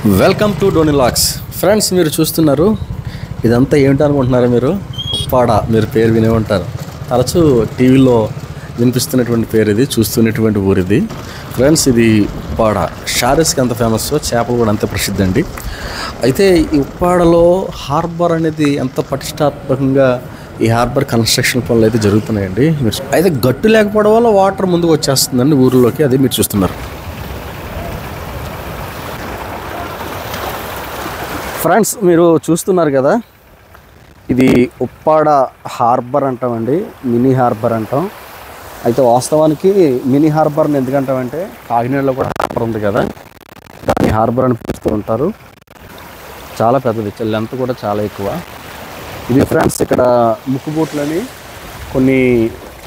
Welcome to డోనీ lakhs. Friends, మీరు చూస్తున్నారు ఇదంతా ఏమిటనుకుంటున్నారు మీరు? ఉప్పాడ. మీరు పేరు వినే ఉంటారు, తరచూ టీవీలో వినిపిస్తున్నటువంటి పేరు ఇది, చూస్తున్నటువంటి ఊరు ఇది. ఫ్రెండ్స్, ఇది ఉప్పాడ. షారీస్కి ఎంత ఫేమస్, చేపలు కూడా అంతే ప్రసిద్ధి అండి. అయితే ఈ ఉప్పాడలో హార్బర్ అనేది ఎంత పటిష్టాత్మకంగా ఈ హార్బర్ కన్స్ట్రక్షన్ పనులు అయితే జరుగుతున్నాయండి. మీరు అయితే గట్టు లేకపోవడం వల్ల వాటర్ ముందుకు వచ్చేస్తుందండి ఊరిలోకి, అది మీరు చూస్తున్నారు. ఫ్రెండ్స్, మీరు చూస్తున్నారు కదా, ఇది ఉప్పాడ హార్బర్ అంటామండి, మినీ హార్బర్ అంటాం. అయితే వాస్తవానికి మినీ హార్బర్ని ఎందుకంటామంటే కాకినాడలో కూడా హార్బర్ ఉంది కదా, దాన్ని హార్బర్ అని పిలుస్తూ ఉంటారు. చాలా పెద్దది, లెంత్ కూడా చాలా ఎక్కువ. ఇది ఫ్రెండ్స్, ఇక్కడ ముక్కు బోట్లని, కొన్ని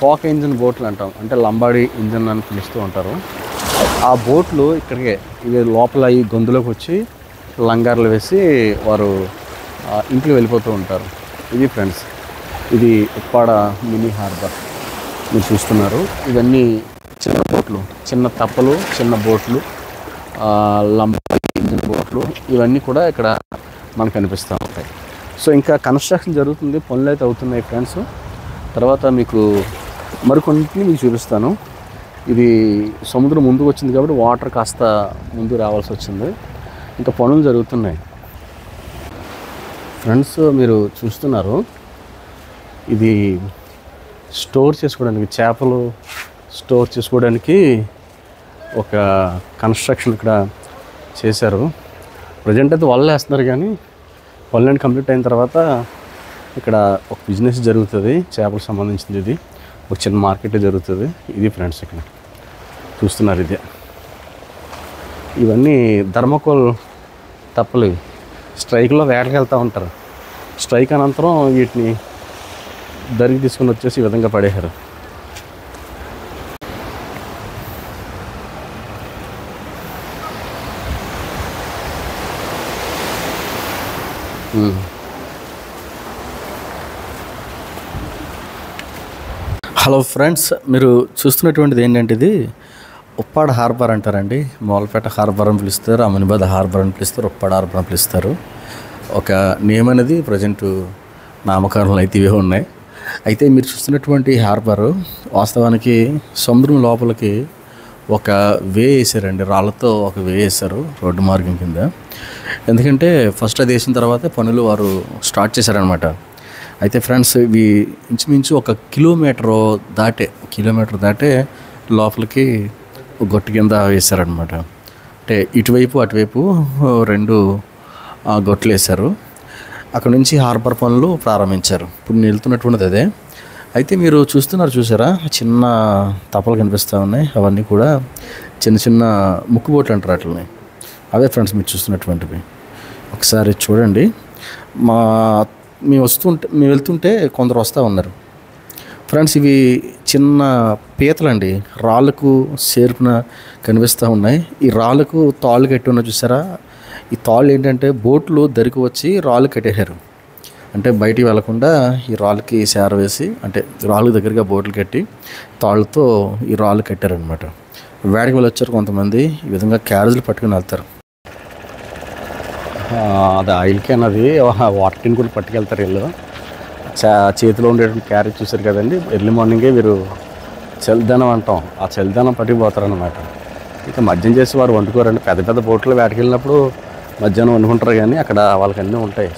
ఫోక్ ఇంజిన్ బోట్లు అంటాం, అంటే లంబాడి ఇంజిన్ అని పిలుస్తూ ఉంటారు. ఆ బోట్లు ఇక్కడికే ఇవి లోపల ఈ గొంతులోకి వచ్చి లంగార్లు వేసి వారు ఇంటికి వెళ్ళిపోతూ ఉంటారు. ఇది ఫ్రెండ్స్, ఇది ఉప్పాడ మినీ హార్బర్ మీరు చూస్తున్నారు. ఇవన్నీ చిన్న బోట్లు, చిన్న తప్పలు, చిన్న బోట్లు, లంబాడి ఇంజిన్ బోట్లు, ఇవన్నీ కూడా ఇక్కడ మనకు కనిపిస్తూ ఉంటాయి. సో ఇంకా కన్స్ట్రక్షన్ జరుగుతుంది, పనులు అయితే అవుతున్నాయి ఫ్రెండ్స్. తర్వాత మీకు మరికొన్నింటిని మీకు చూపిస్తాను. ఇది సముద్రం ముందుకు వచ్చింది కాబట్టి వాటర్ కాస్త ముందు రావాల్సి వచ్చింది, ఇంకా పనులు జరుగుతున్నాయి. ఫ్రెండ్స్, మీరు చూస్తున్నారు, ఇది స్టోర్ చేసుకోవడానికి, చేపలు స్టోర్ చేసుకోవడానికి ఒక కన్స్ట్రక్షన్ ఇక్కడ చేశారు. ప్రజెంట్ అయితే వలలు వేస్తున్నారు, కానీ వలలు కంప్లీట్ అయిన తర్వాత ఇక్కడ ఒక బిజినెస్ జరుగుతుంది, చేపలకు సంబంధించింది. ఇది ఒక చిన్న మార్కెట్ జరుగుతుంది. ఇది ఫ్రెండ్స్, ఇక్కడ చూస్తున్నారు, ఇదే. ఇవన్నీ ధర్మకోల్ తప్పలు, స్ట్రైక్లో వేటకి వెళ్తూ ఉంటారు. స్ట్రైక్ అనంతరం వీటిని దరికి తీసుకుని వచ్చేసి ఈ విధంగా పడేశారు. హలో ఫ్రెండ్స్, మీరు చూస్తున్నటువంటిది ఏంటంటే ఇది ఉప్పాడ హార్బర్ అంటారండి. మూలపేట హార్బర్ అని పిలుస్తారు, అమీనాబాద్ హార్బర్ అని పిలుస్తారు, ఉప్పాడ హార్బర్ అని పిలుస్తారు. ఒక నేమ్ అనేది ప్రజెంట్ నామకరణలు అయితే ఇవే ఉన్నాయి. అయితే మీరు చూస్తున్నటువంటి హార్బర్ వాస్తవానికి సముద్రం లోపలికి ఒక వే వేసారండి, రాళ్ళతో ఒక వే వేశారు రోడ్డు మార్గం కింద. ఎందుకంటే ఫస్ట్ అది వేసిన తర్వాత పనులు వారు స్టార్ట్ చేశారనమాట. అయితే ఫ్రెండ్స్, ఇవి ఇంచుమించు ఒక కిలోమీటర్ దాటే లోపలికి గొట్టు కింద వేశారనమాట. అంటే ఇటువైపు అటువైపు రెండు గొట్లు వేశారు. అక్కడ నుంచి హార్బర్ పనులు ప్రారంభించారు. ఇప్పుడు నేను వెళ్తున్నటువంటిది అదే. అయితే మీరు చూసారా, చిన్న తప్పలు కనిపిస్తూ ఉన్నాయి. అవన్నీ కూడా చిన్న చిన్న ముక్కుబోట్లు అంటారు వాటిని. అవే ఫ్రెండ్స్ మీరు చూస్తున్నటువంటివి. ఒకసారి చూడండి. మేము వెళ్తుంటే కొందరు వస్తూ ఉన్నారు ఫ్రెండ్స్. ఇవి చిన్న పీతలండి, రాళ్ళకు చేర్పున కనిపిస్తూ ఉన్నాయి. ఈ రాళ్ళకు తాళ్ళు కట్టి ఉన్న చూసారా, ఈ తాళ్ళు ఏంటంటే బోట్లు దరికి వచ్చి రాళ్ళు కట్టేశారు. అంటే బయటికి వెళ్లకుండా ఈ రాళ్ళకి సేర వేసి, అంటే రాళ్ళకు దగ్గరగా బోట్లు కట్టి తాళ్ళతో ఈ రాళ్ళు కట్టారనమాట. వేడికి వెళ్ళి వచ్చారు కొంతమంది, ఈ విధంగా క్యారేజీలు పట్టుకుని వెళ్తారు. అది ఆయిల్ క్యాన్, అది వాటర్ టిన్ కూడా పట్టుకెళ్తారు వీళ్ళు. చేతిలో ఉండేటువంటి క్యారేజ్ చూసారు కదండి. ఎర్లీ మార్నింగే వీరు చలిదానం అంటాం, ఆ చలిదానం పట్టుకుపోతారనమాట. ఇక మద్యం చేసి వారు వండుకోరండి. పెద్ద పెద్ద బోట్లో వేటకెళ్ళినప్పుడు మధ్యాహ్నం వండుకుంటారు, కానీ అక్కడ వాళ్ళకి అన్నీ ఉంటాయి,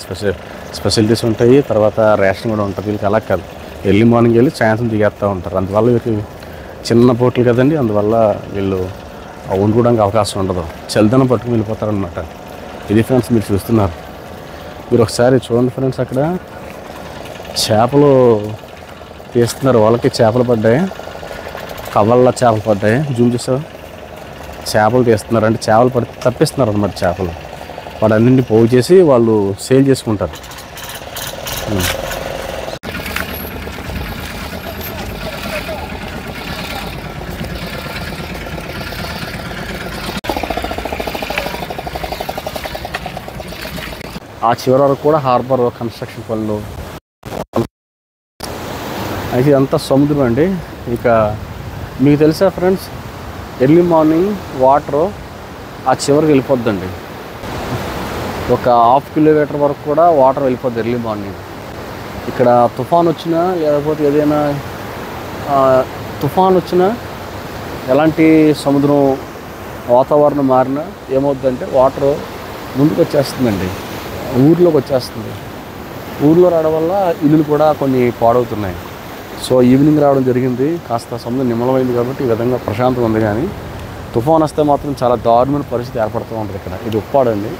స్పెషాలిటీస్ ఉంటాయి. తర్వాత రేషన్ కూడా ఉంటుంది. వీళ్ళకి అలా కాదు, ఎర్లీ మార్నింగ్ వెళ్ళి సాయంత్రం దిగేస్తూ ఉంటారు. అందువల్ల వీరికి చిన్న బోట్లు కదండి, అందువల్ల వీళ్ళు వండుకోవడానికి అవకాశం ఉండదు. చలిదానం పట్టుకుని వెళ్ళిపోతారనమాట. ఇది ఫ్రెండ్స్ మీరు చూస్తున్నారు. మీరు ఒకసారి చూడండి ఫ్రెండ్స్, అక్కడ చేపలు తీస్తున్నారు. వాళ్ళకి చేపలు పడ్డాయి, కవళ్ళ చేపలు పడ్డాయి. జూమ్ చేసావు, చేపలు తీస్తున్నారు. అంటే చేపలు పడి తప్పిస్తున్నారు అన్నమాట. చేపలు వాడన్నింటినీ పోగు చేసి వాళ్ళు సేల్ చేసుకుంటారు. ఆ చివరి వరకు కూడా హార్బర్ కన్స్ట్రక్షన్ పనులు. అయితే ఇదంతా సముద్రం అండి. ఇక మీకు తెలుసా ఫ్రెండ్స్, ఎర్లీ మార్నింగ్ వాటరు ఆ చివరికి వెళ్ళిపోద్దండి. ఒక ½ కిలోమీటర్ వరకు కూడా వాటర్ వెళ్ళిపోద్ది ఎర్లీ మార్నింగ్. ఇక్కడ తుఫాన్ వచ్చినా లేకపోతే ఏదైనా తుఫాన్ వచ్చినా ఎలాంటి సముద్రం వాతావరణం మారినా ఏమవుతుందంటే వాటర్ ముందుకు వచ్చేస్తుందండి, ఊర్లోకి వచ్చేస్తుంది. ఊర్లో రావడం వల్ల ఇల్లులు కూడా కొన్ని పాడవుతున్నాయి. సో ఈవినింగ్ రావడం జరిగింది, కాస్త సముద్రం నిమ్మలమైంది కాబట్టి ఈ విధంగా ప్రశాంతంగా ఉంది. కానీ తుఫాన్ వస్తే మాత్రం చాలా దారుణమైన పరిస్థితి ఏర్పడుతూ ఉంటుంది. ఇక్కడ ఇది ఉప్పాడ అండి,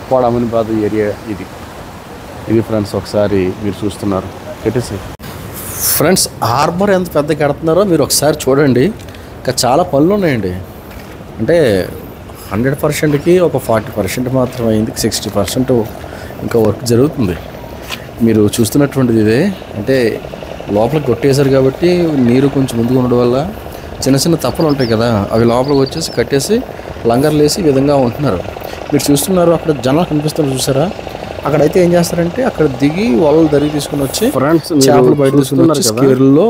ఉప్పాడ అమీనాబాద్ ఏరియా ఇది ఫ్రెండ్స్. ఒకసారి మీరు చూస్తున్నారు పెట్టేసి ఫ్రెండ్స్, హార్బర్ ఎంత పెద్ద కడుతున్నారో మీరు ఒకసారి చూడండి. ఇంకా చాలా పనులు ఉన్నాయండి. అంటే 100%కి ఒక 40% మాత్రం అయింది, 60% ఇంకా వర్క్ జరుగుతుంది. మీరు చూస్తున్నటువంటిది ఇదే. అంటే లోపలికి కొట్టేశారు కాబట్టి నీరు కొంచెం ముందుకు ఉండడం వల్ల చిన్న చిన్న తప్పలు ఉంటాయి కదా, అవి లోపలికి వచ్చేసి కట్టేసి లంగర్లు వేసి ఈ విధంగా ఉంటున్నారు. మీరు చూస్తున్నారు అక్కడ జనాలు కనిపిస్తున్నారు చూసారా. అక్కడైతే ఏం చేస్తారంటే అక్కడ దిగి వలలు దరికి తీసుకుని వచ్చి చేపలు బయట తీసుకుని వచ్చి స్కేర్లో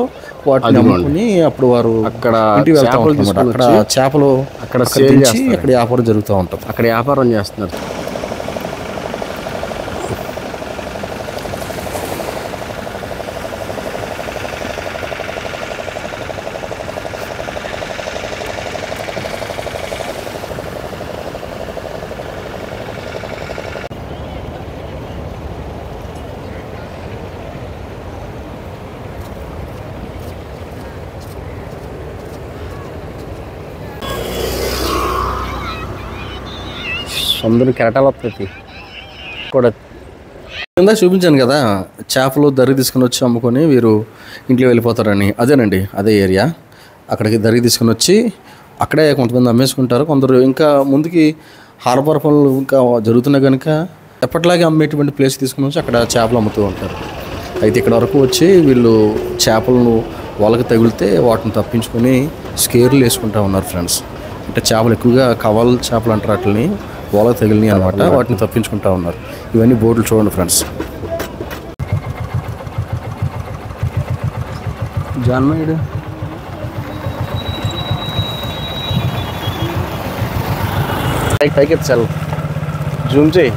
వాటిని అమ్ముకుని అప్పుడు వారు అక్కడ ఇంటికి వెళ్తా ఉంటారు. అక్కడ చేపలు అక్కడ వ్యాపారం జరుగుతూ ఉంటుంది, అక్కడ వ్యాపారం చేస్తున్నారు. అందరూ కెరటాలు వస్తాయి కూడా. కింద చూపించాను కదా చేపలు దరికి తీసుకుని వచ్చి అమ్ముకొని వీరు ఇంట్లో వెళ్ళిపోతారని, అదేనండి అదే ఏరియా. అక్కడికి దరికి తీసుకుని వచ్చి అక్కడే కొంతమంది అమ్మేసుకుంటారు, కొందరు ఇంకా ముందుకి హార్బర్ పనులు ఇంకా జరుగుతున్నాయి కనుక ఎప్పటిలాగే అమ్మేటువంటి ప్లేస్ తీసుకుని వచ్చి అక్కడ చేపలు అమ్ముతూ ఉంటారు. అయితే ఇక్కడ వరకు వచ్చి వీళ్ళు చేపలను వాళ్ళకి తగిలితే వాటిని తప్పించుకొని స్కేర్లు వేసుకుంటూ ఉన్నారు ఫ్రెండ్స్. అంటే చేపలు ఎక్కువగా కవల్ చేపలు అంటారు, వాటిని వాళ్ళకి తగిలినాయి అనమాట, వాటిని తప్పించుకుంటూ ఉన్నారు. ఇవన్నీ బోట్లు చూడండి ఫ్రెండ్స్. జాన్మయుడు పైకి ఎత్తి జూమ్ చేయి.